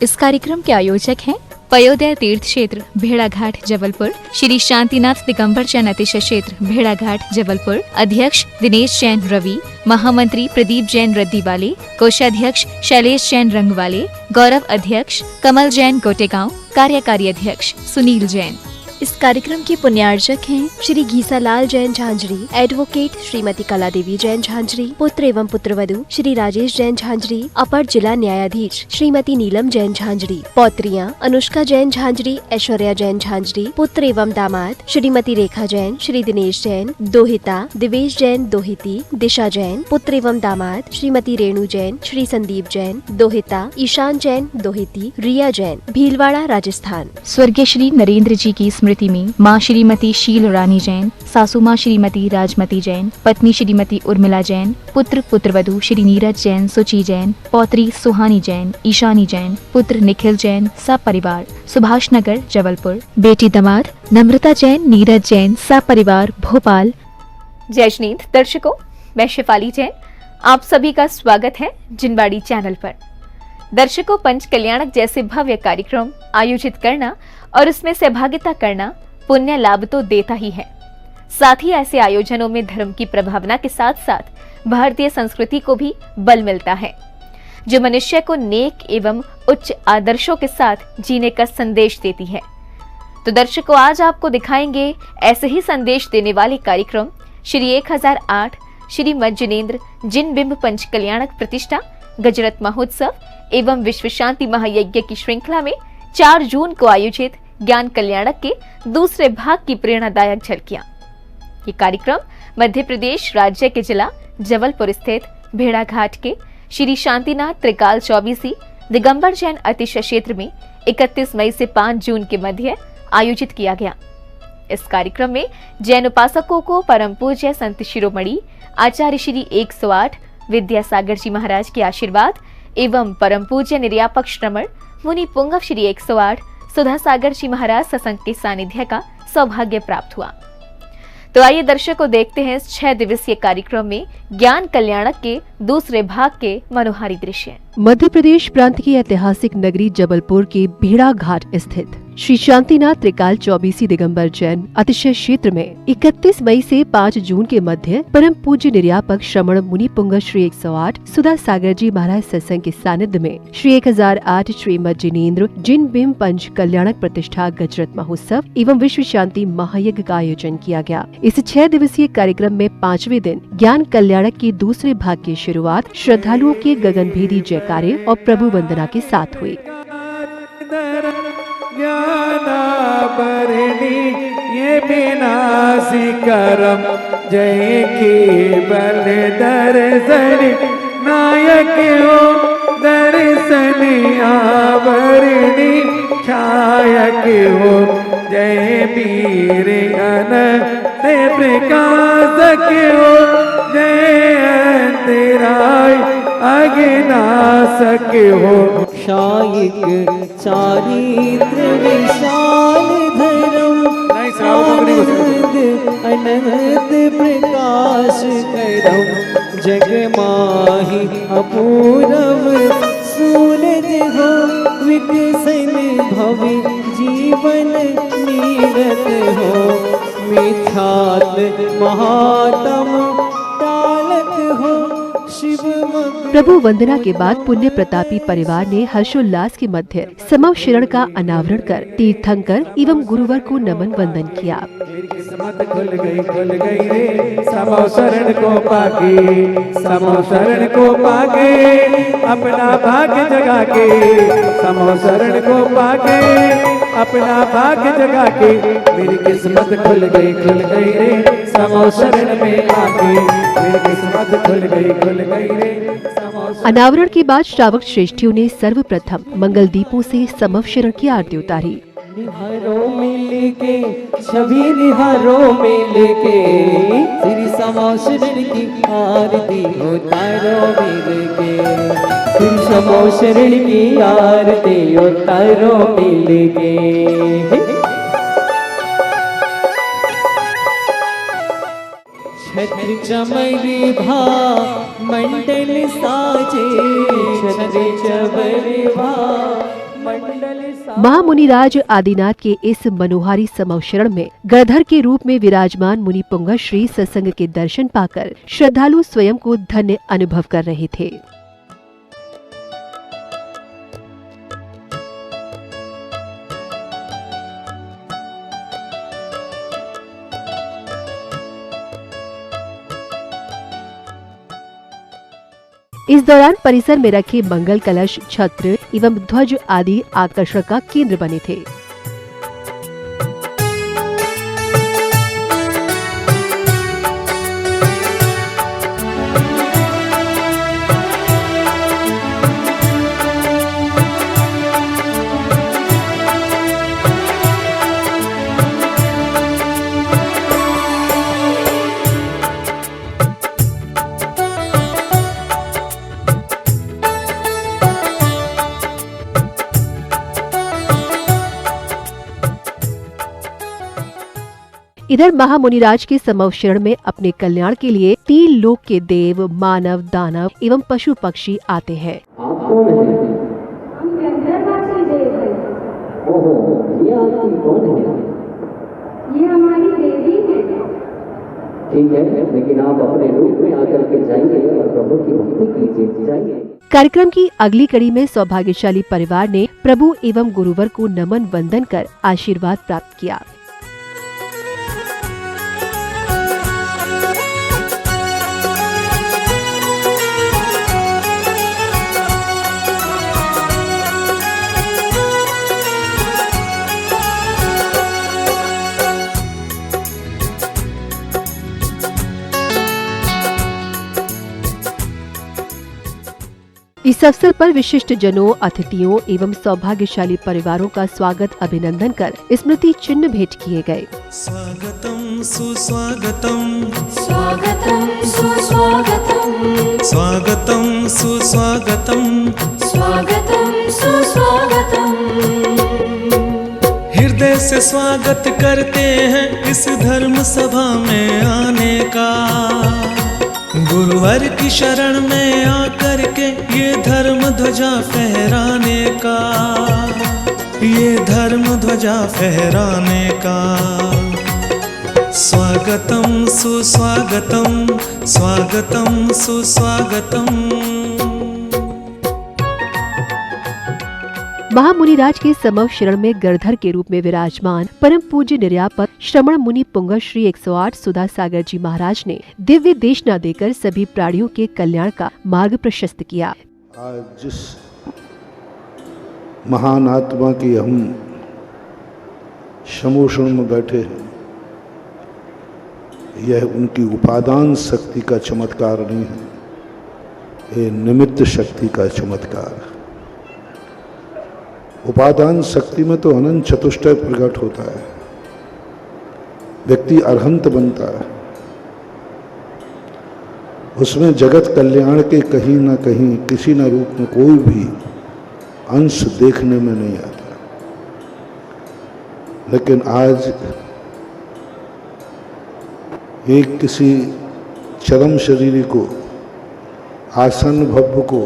इस कार्यक्रम के आयोजक हैं पयोदय तीर्थ क्षेत्र भेड़ाघाट जबलपुर, श्री शांतिनाथ दिगंबर जैन अतिशय क्षेत्र भेड़ाघाट जबलपुर, अध्यक्ष दिनेश जैन रवि, महामंत्री प्रदीप जैन रद्दीवाले, कोषाध्यक्ष शैलेश जैन रंगवाले, गौरव अध्यक्ष कमल जैन गोटेगांव, कार्यकारी अध्यक्ष सुनील जैन। इस कार्यक्रम के पुण्यार्चक हैं श्री घीसालाल जैन झांझरी, एडवोकेट श्रीमती कला देवी जैन झांझरी, पुत्र एवं पुत्रवधू श्री राजेश जैन झांझरी, अपर जिला न्यायाधीश श्रीमती नीलम जैन झांझरी, पौत्रियां अनुष्का जैन झांझरी, ऐश्वर्या जैन झांझरी, पुत्र एवं दामाद श्रीमती रेखा जैन, श्री दिनेश जैन, दोहिता दिवेश जैन दोहिती, दिशा जैन, पुत्र एवं दामाद श्रीमती रेणु जैन, श्री संदीप जैन, दोहिता ईशान जैन दोहिती, रिया जैन, भीलवाड़ा राजस्थान। स्वर्गीय श्री नरेंद्र जी की स्मृति में माँ श्रीमती शील रानी जैन, सासू माँ श्रीमती राजमती जैन, पत्नी श्रीमती उर्मिला जैन, पुत्र पुत्रवधू श्री नीरज जैन, सुची जैन, पौत्री सुहानी जैन, ईशानी जैन, पुत्र निखिल जैन, सपरिवार सुभाष नगर जबलपुर, बेटी दामाद नम्रता जैन, नीरज जैन, सपरिवार भोपाल। जय श्रीनाथ दर्शकों, मैं शिफाली जैन, आप सभी का स्वागत है जिनवाड़ी चैनल पर। दर्शकों, पंच कल्याणक जैसे भव्य कार्यक्रम आयोजित करना और उसमें सहभागिता करना पुण्य लाभ तो देता ही है, साथ ही ऐसे आयोजनों में धर्म की प्रभावना के साथ साथ भारतीय संस्कृति को भी बल मिलता है, जो मनुष्य को नेक एवं उच्च आदर्शों के साथ जीने का संदेश देती है। तो दर्शकों, आज आपको दिखाएंगे ऐसे ही संदेश देने वाले कार्यक्रम श्री 1008 श्री मज्जनेन्द्र जिन बिंब पंच कल्याणक प्रतिष्ठा गजरत महोत्सव एवं विश्व शांति महायज्ञ की श्रृंखला में 4 जून को आयोजित ज्ञान कल्याणक के दूसरे भाग की प्रेरणादायक झलकियां। ये कार्यक्रम मध्य प्रदेश राज्य के जिला जबलपुर स्थित भेड़ाघाट के श्री शांतिनाथ त्रिकाल चौबीसी दिगंबर जैन अतिशय क्षेत्र में 31 मई से 5 जून के मध्य आयोजित किया गया। इस कार्यक्रम में जैन उपासकों को परम पूज्य संत शिरोमणि आचार्य श्री 108 विद्यासागर जी महाराज के आशीर्वाद एवं परम पूज्य निर्यापक श्रमण मुनि पुंगव श्री 108 सुधा सागर जी महाराज सत्संग के सानिध्य का सौभाग्य प्राप्त हुआ। तो आइए दर्शकों, देखते हैं इस 6 दिवसीय कार्यक्रम में ज्ञान कल्याणक के दूसरे भाग के मनोहारी दृश्य। मध्य प्रदेश प्रांत की ऐतिहासिक नगरी जबलपुर के भेड़ाघाट स्थित श्री शांतिनाथ त्रिकाल चौबीसी दिगंबर जैन अतिशय क्षेत्र में 31 मई से 5 जून के मध्य परम पूज्य निर्यापक श्रमण मुनि पुंगव श्री 108 सुधा सागर जी महाराज सत्संग के सानिध्य में श्री 1008 श्री मज्जनेन्द्र जिन बिंब पंच कल्याणक प्रतिष्ठा गजरत महोत्सव एवं विश्व शांति महायज्ञ का आयोजन किया गया। इस 6 दिवसीय कार्यक्रम में 5वें दिन ज्ञान कल्याणक के दूसरे भाग की शुरुआत श्रद्धालुओं के गगनभेदी जयकारे और प्रभु वंदना के साथ हुई। ये विनाशी करम जय के बल दर्शन नायक हो दर्शन आवरणी छायक हो जय वीर अनंत प्रकाशक हो जय अंतराय अज्ञासक हो शायिक चारित्र विशाल धर्म आनंद अनंत प्रकाश करम जग माहि अपूरव सूरज हो विकसन भवि जीवन नीरत हो मिथ्यात्म महात्म टालक हो। प्रभु वंदना के बाद पुण्य प्रतापी परिवार ने हर्षोल्लास के मध्य समव शरण का अनावरण कर तीर्थंकर एवं गुरुवर को नमन वंदन किया। किस्मत खुल गई रे समव शरण को पाके अपना भाग्य जगा के समव शरण को पाके अपना भाग्य जगा के मेरी किस्मत खुल गई रे समव शरण में आके मेरी किस्मत खुल गई रे। अनावरण के बाद श्रावक श्रेष्ठियों ने सर्वप्रथम मंगल दीपों से समव शरण की आरती उतारी। निहारों में लेके छवि निहारों में लेके श्री समव शरण की आरती उतारो मेरे के श्री समव शरण की आरती उतारो मेरे के। छत्र चमरी भा मंडल साजे छत्र चमरी भा महामुनिराज आदिनाथ के इस मनोहारी समवशरण में गणधर के रूप में विराजमान मुनि पुंगव श्री सत्संग के दर्शन पाकर श्रद्धालु स्वयं को धन्य अनुभव कर रहे थे। इस दौरान परिसर में रखे मंगल कलश, छत्र एवं ध्वज आदि आकर्षण का केंद्र बने थे। इधर महामुनिराज के समवशरण में अपने कल्याण के लिए 3 लोक के देव, मानव, दानव एवं पशु पक्षी आते हैं। आप कौन है? हम गंधर्वासी देव हैं। ओहो, ये आपकी कौन है? ये हमारी देवी है। ठीक है, लेकिन आप अपने रूप में आकर के जाइए और प्रभु की भक्ति कीजिए। जाइए। कार्यक्रम की अगली कड़ी में सौभाग्यशाली परिवार ने प्रभु एवं गुरुवर को नमन वंदन कर आशीर्वाद प्राप्त किया। इस अवसर पर विशिष्ट जनों, अतिथियों एवं सौभाग्यशाली परिवारों का स्वागत अभिनंदन कर स्मृति चिन्ह भेंट किए गए। स्वागतम सुस्वागतम, स्वागतम सुस्वागतम, स्वागतम सुस्वागतम, स्वागतम सुस्वागतम। हृदय से स्वागत करते हैं इस धर्म सभा में आने का। गुरुवर की शरण में आकर के ये धर्म ध्वजा फहराने का, ये धर्म ध्वजा फहराने का। स्वागतम सुस्वागतम, स्वागतम सुस्वागतम। महामुनिराज के समव शरण में गणधर के रूप में विराजमान परम पूज्य निर्यापक श्रमण मुनि पुंगव श्री 108 सुधा सागर जी महाराज ने दिव्य देशना देकर सभी प्राणियों के कल्याण का मार्ग प्रशस्त किया। आज जिस महान आत्मा की हम समोषण में बैठे हैं, यह उनकी उपादान शक्ति का चमत्कार नहीं है, ये निमित्त शक्ति का चमत्कार है। उपादान शक्ति में तो अनंत चतुष्टय प्रकट होता है, व्यक्ति अरहंत बनता है, उसमें जगत कल्याण के कहीं ना कहीं किसी न रूप में कोई भी अंश देखने में नहीं आता। लेकिन आज एक किसी चरम शरीरी को, आसन भव्य को,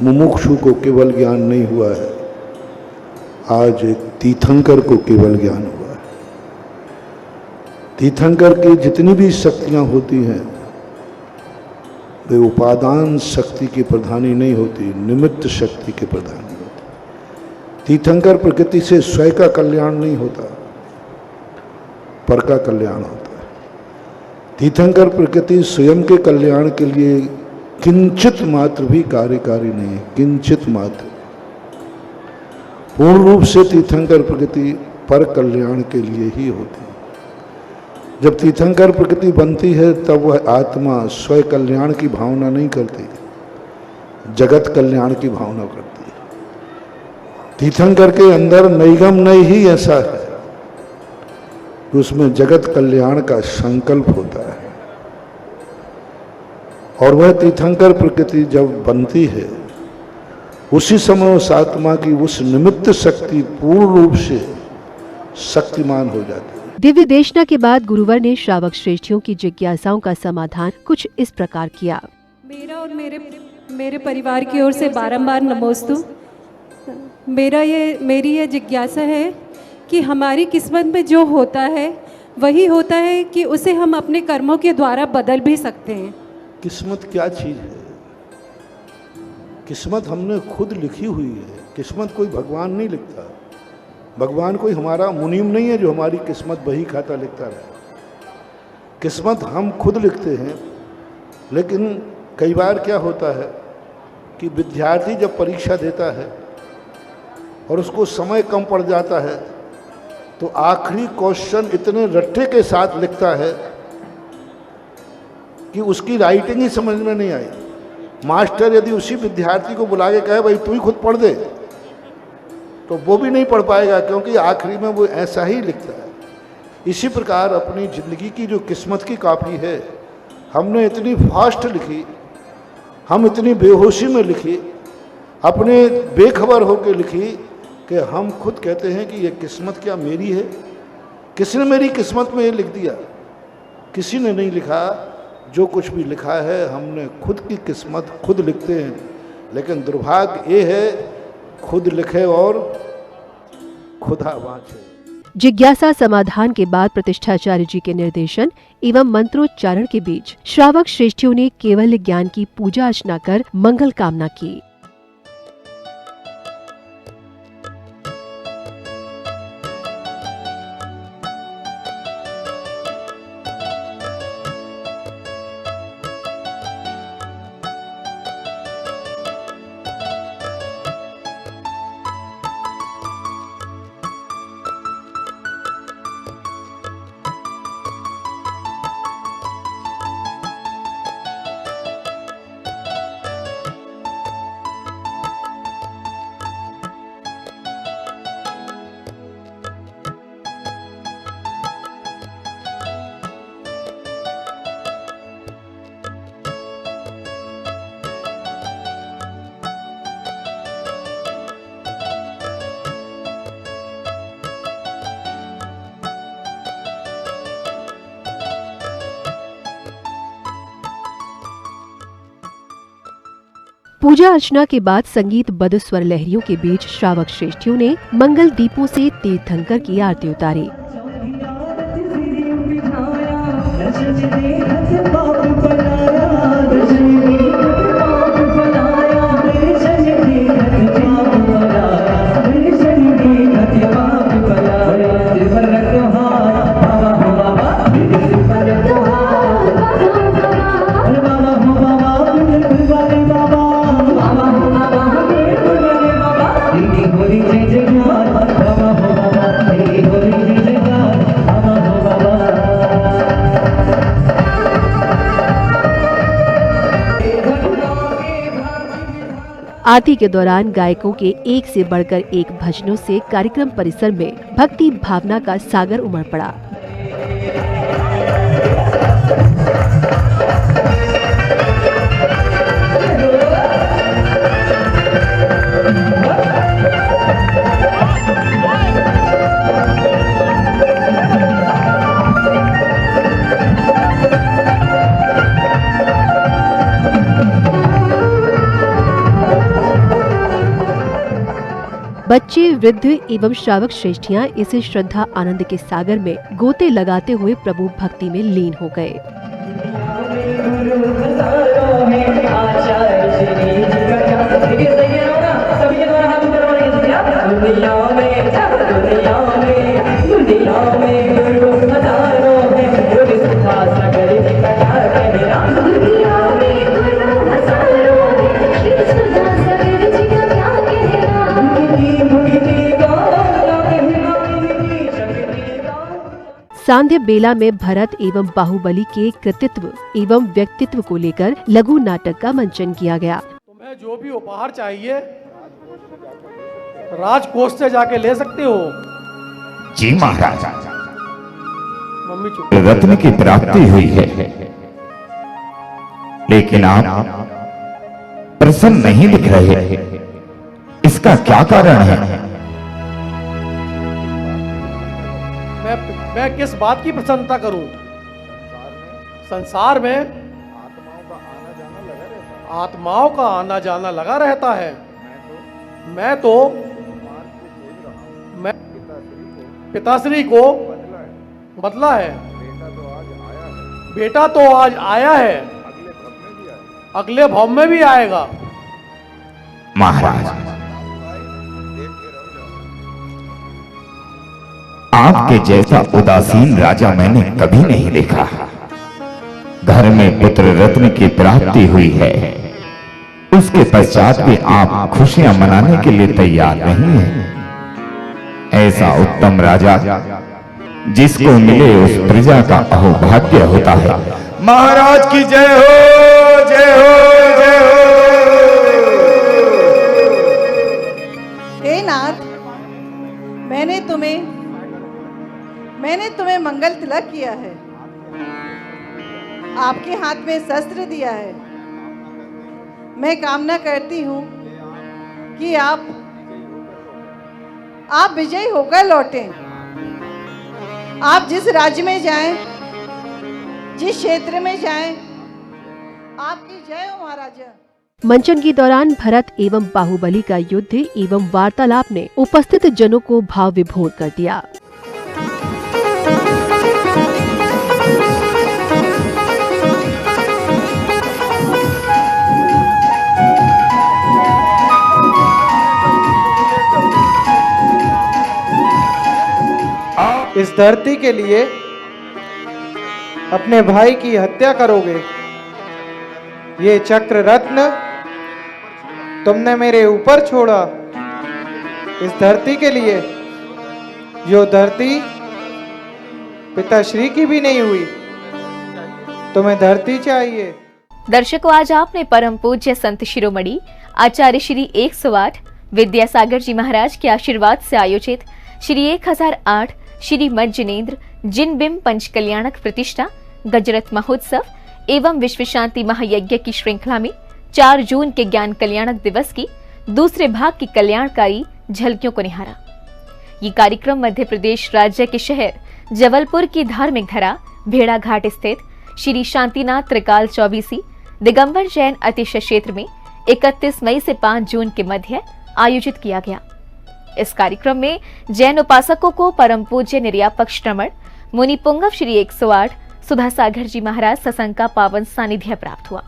मुमुक्षु को केवल ज्ञान नहीं हुआ है, आज एक तीर्थंकर को केवल ज्ञान हुआ है। तीर्थंकर की जितनी भी शक्तियां होती हैं वे उपादान शक्ति की प्रधानी नहीं होती, निमित्त शक्ति के प्रधानी होती। तीर्थंकर प्रकृति से स्वयं का कल्याण नहीं होता, पर का कल्याण होता है। तीर्थंकर प्रकृति स्वयं के कल्याण के लिए किंचित मात्र भी कार्यकारी नहीं है, किंचित मात्र। पूर्ण रूप से तीर्थंकर प्रकृति पर कल्याण के लिए ही होती है। जब तीर्थंकर प्रकृति बनती है तब वह आत्मा स्वयं कल्याण की भावना नहीं करती, जगत कल्याण की भावना करती है। तीर्थंकर के अंदर नैगम नय ही ऐसा है कि उसमें जगत कल्याण का संकल्प होता है। और वह तीर्थंकर प्रकृति जब बनती है उसी समय उस आत्मा की उस निमित्त शक्ति पूर्ण रूप से शक्तिमान हो जाती है। दिव्य देशना के बाद गुरुवर ने श्रावक श्रेष्ठियों की जिज्ञासाओं का समाधान कुछ इस प्रकार किया। मेरा और मेरे परिवार की ओर से बारंबार नमोस्तु। मेरी ये जिज्ञासा है कि हमारी किस्मत में जो होता है वही होता है कि उसे हम अपने कर्मों के द्वारा बदल भी सकते हैं। किस्मत क्या चीज़ है? किस्मत हमने खुद लिखी हुई है। किस्मत कोई भगवान नहीं लिखता। भगवान कोई हमारा मुनीम नहीं है जो हमारी किस्मत बही खाता लिखता रहे। किस्मत हम खुद लिखते हैं। लेकिन कई बार क्या होता है कि विद्यार्थी जब परीक्षा देता है और उसको समय कम पड़ जाता है तो आखिरी क्वेश्चन इतने रट्टे के साथ लिखता है कि उसकी राइटिंग ही समझ में नहीं आई। मास्टर यदि उसी विद्यार्थी को बुला के कहे भाई तू ही खुद पढ़ दे तो वो भी नहीं पढ़ पाएगा, क्योंकि आखिरी में वो ऐसा ही लिखता है। इसी प्रकार अपनी ज़िंदगी की जो किस्मत की कापी है हमने इतनी फास्ट लिखी, हम इतनी बेहोशी में लिखी, अपने बेखबर होकर लिखी कि हम खुद कहते हैं कि ये किस्मत क्या मेरी है? किसने मेरी किस्मत में ये लिख दिया? किसी ने नहीं लिखा। जो कुछ भी लिखा है हमने खुद की किस्मत खुद लिखते हैं। लेकिन दुर्भाग्य ये है खुद लिखे और खुदा वांचे। जिज्ञासा समाधान के बाद प्रतिष्ठाचार्य जी के निर्देशन एवं मंत्रोच्चारण के बीच श्रावक श्रेष्ठियों ने केवल ज्ञान की पूजा अर्चना कर मंगल कामना की। पूजा अर्चना के बाद संगीतबद्ध स्वर लहरियों के बीच श्रावक श्रेष्ठियों ने मंगल दीपों से तीर्थंकर की आरती उतारी। आरती के दौरान गायकों के एक से बढ़कर एक भजनों से कार्यक्रम परिसर में भक्ति भावना का सागर उमड़ पड़ा। बच्चे, वृद्ध एवं श्रावक श्रेष्ठियां इस श्रद्धा आनंद के सागर में गोते लगाते हुए प्रभु भक्ति में लीन हो गए। सांध्य बेला में भरत एवं बाहुबली के कृतित्व एवं व्यक्तित्व को लेकर लघु नाटक का मंचन किया गया। तुम्हें जो भी उपहार चाहिए राजकोष से जाके ले सकते हो। जी महाराज, मम्मी चुप। रत्न की प्राप्ति हुई है, लेकिन आप प्रसन्न नहीं दिख रहे, इसका क्या कारण है? मैं किस बात की प्रसन्नता करूं? संसार में आत्माओं का आना जाना लगा रहता है। मैं पिताश्री को बदला है। बेटा तो आज आया है, अगले भव में भी आएगा। महाराज, आपके जैसा उदासीन राजा मैंने कभी नहीं देखा। घर में पुत्र रत्न की प्राप्ति हुई है, उसके पश्चात भी आप खुशियां मनाने के लिए तैयार नहीं हैं। ऐसा उत्तम राजा जिसको मिले उस प्रजा का अहोभाग्य होता है। महाराज की जय हो, जय हो, जय हो। हे नाथ, मैंने तुम्हें मंगल तिलक किया है, आपके हाथ में शस्त्र दिया है। मैं कामना करती हूँ कि आप विजयी होकर लौटें। आप जिस राज्य में जाएं, जिस क्षेत्र में जाएं, आपकी जय हो महाराजा। मंचन के दौरान भरत एवं बाहुबली का युद्ध एवं वार्तालाप ने उपस्थित जनों को भाव विभोर कर दिया। इस धरती के लिए अपने भाई की हत्या करोगे? ये चक्र रत्न तुमने मेरे ऊपर छोड़ा इस धरती के लिए, जो धरती पिताश्री की भी नहीं हुई। तुम्हें धरती चाहिए। दर्शकों, आज आपने परम पूज्य संत शिरोमणि आचार्य श्री 108 विद्यासागर जी महाराज के आशीर्वाद से आयोजित श्री 1008 श्री मद जिनेन्द्र जिनबिंब पंच कल्याणक प्रतिष्ठा गजरथ महोत्सव एवं विश्व शांति महायज्ञ की श्रृंखला में 4 जून के ज्ञान कल्याणक दिवस की दूसरे भाग की कल्याणकारी झलकियों को निहारा। ये कार्यक्रम मध्य प्रदेश राज्य के शहर जबलपुर की धार्मिक धरा भेड़ा घाट स्थित श्री शांतिनाथ त्रिकाल चौबीसी दिगंबर जैन अतिशय क्षेत्र में 31 मई से 5 जून के मध्य आयोजित किया गया। इस कार्यक्रम में जैन उपासकों को परम पूज्य निर्यापक श्रमण मुनि पुंगव श्री 108 सुधा सागर जी महाराज सत्संग का पावन सानिध्य प्राप्त हुआ।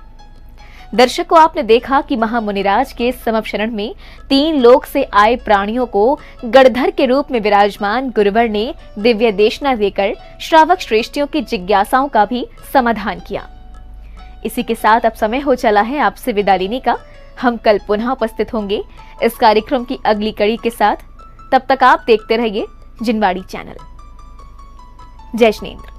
दर्शकों, आपने देखा कि महामुनिराज के समपशरण में 3 लोक से आए प्राणियों को गणधर के रूप में विराजमान गुरुवर ने दिव्य देशना देकर श्रावक श्रेष्ठियों की जिज्ञासाओं का भी समाधान किया। इसी के साथ अब समय हो चला है आपसे विदा लेने का। हम कल पुनः उपस्थित होंगे इस कार्यक्रम की अगली कड़ी के साथ। तब तक आप देखते रहिए जिनवाड़ी चैनल। जय जिनेन्द्र।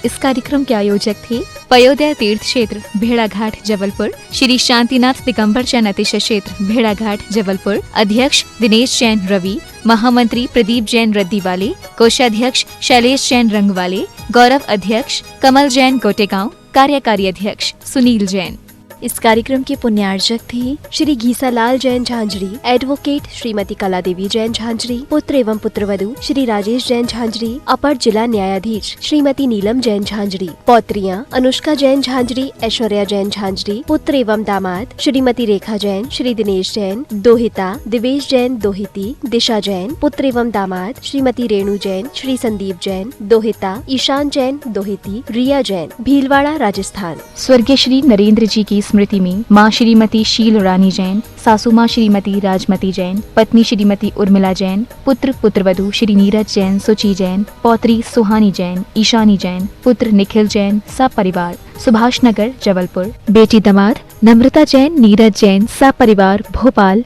इस कार्यक्रम के आयोजक थे पयोदय तीर्थ क्षेत्र भेड़ाघाट जबलपुर, श्री शांतिनाथ दिगंबर जैन अतिशय क्षेत्र भेड़ाघाट जबलपुर, अध्यक्ष दिनेश जैन रवि, महामंत्री प्रदीप जैन रद्दीवाले, कोषाध्यक्ष शैलेश जैन रंगवाले, गौरव अध्यक्ष कमल जैन गोटेगांव, कार्यकारी अध्यक्ष सुनील जैन। इस कार्यक्रम के पुण्यार्चक थे श्री घीसालाल जैन झांझरी, एडवोकेट श्रीमती कला देवी जैन झांझरी, पुत्र एवं पुत्रवधू श्री राजेश जैन झांझरी, अपर जिला न्यायाधीश श्रीमती नीलम जैन झांझरी, पौत्रियां अनुष्का जैन झांझरी, ऐश्वर्या जैन झांझरी, पुत्र एवं दामाद श्रीमती रेखा जैन, श्री दिनेश जैन, दोहिता दिवेश जैन दोहिती, दिशा जैन, पुत्र एवं दामाद श्रीमती रेणु जैन, श्री संदीप जैन, दोहिता, ईशान जैन दोहिती, रिया जैन, भीलवाड़ा राजस्थान। स्वर्गीय श्री नरेंद्र जी की स्मृति में माँ श्रीमती शील रानी जैन, सासू माँ श्रीमती राजमती जैन, पत्नी श्रीमती उर्मिला जैन, पुत्र पुत्रवधू श्री नीरज जैन सुची जैन, पौत्री सुहानी जैन, ईशानी जैन, पुत्र निखिल जैन, सपरिवार सुभाष नगर जबलपुर, बेटी दामाद नम्रता जैन, नीरज जैन, सपरिवार भोपाल,